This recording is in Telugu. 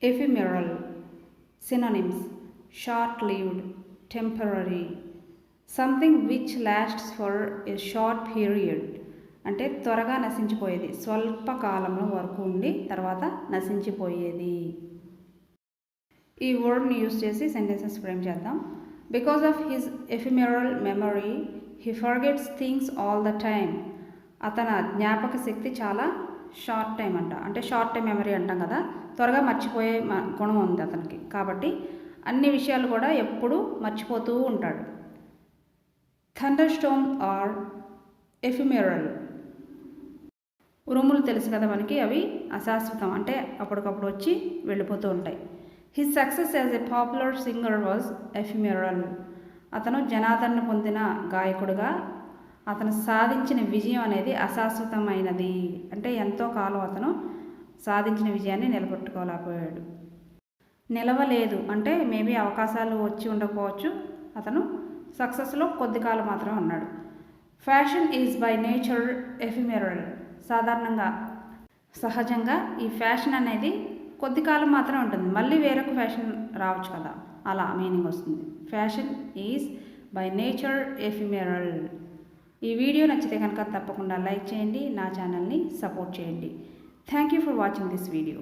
Ephemeral. Synonyms: short-lived, temporary. Something which lasts for a short period. అంటే త్వరగా నశించిపోయేది, స్వల్ప కాలంలో వరకు ఉండి తర్వాత నశించిపోయేది. ఈ వర్డ్ని యూజ్ చేసి సెంటెన్సెస్ ఫ్రేమ్ చేద్దాం. Because of his ephemeral memory he forgets things all the time. అతని జ్ఞాపక శక్తి చాలా షార్ట్ టైం అంటే షార్ట్ టైం మెమరీ అంటాం కదా, త్వరగా మర్చిపోయే గుణం ఉంది అతనికి. కాబట్టి అన్ని విషయాలు కూడా ఎప్పుడూ మర్చిపోతూ ఉంటాడు. Thunderstorm are ephemeral. ఉరుములు తెలుసు కదా మనకి, అవి అశాశ్వతం, అంటే అప్పటికప్పుడు వచ్చి వెళ్ళిపోతూ ఉంటాయి. His success as a popular singer was ephemeral. అతను జనాదరణ పొందిన గాయకుడుగా అతను సాధించిన విజయం అనేది అశాశ్వతమైనది, అంటే ఎంతో కాలం అతను సాధించిన విజయాన్ని నిలబెట్టుకోలేకపోయాడు. నిలవలేదు అంటే మేబీ అవకాశాలు వచ్చి ఉండకపోవచ్చు, అతను సక్సెస్లో కొద్ది కాలం మాత్రమే ఉన్నాడు. Fashion is by nature ephemeral. సహజంగా ఈ ఫ్యాషన్ అనేది కొద్ది కాలం మాత్రమే ఉంటుంది, మళ్ళీ వేరొక ఫ్యాషన్ రావచ్చు కదా, అలా మీనింగ్ వస్తుంది. Fashion is by nature ephemeral. ఈ వీడియో నచ్చితే కనుక తప్పకుండా లైక్ చేయండి, నా ఛానల్ని సపోర్ట్ చేయండి. Thank you for watching this video.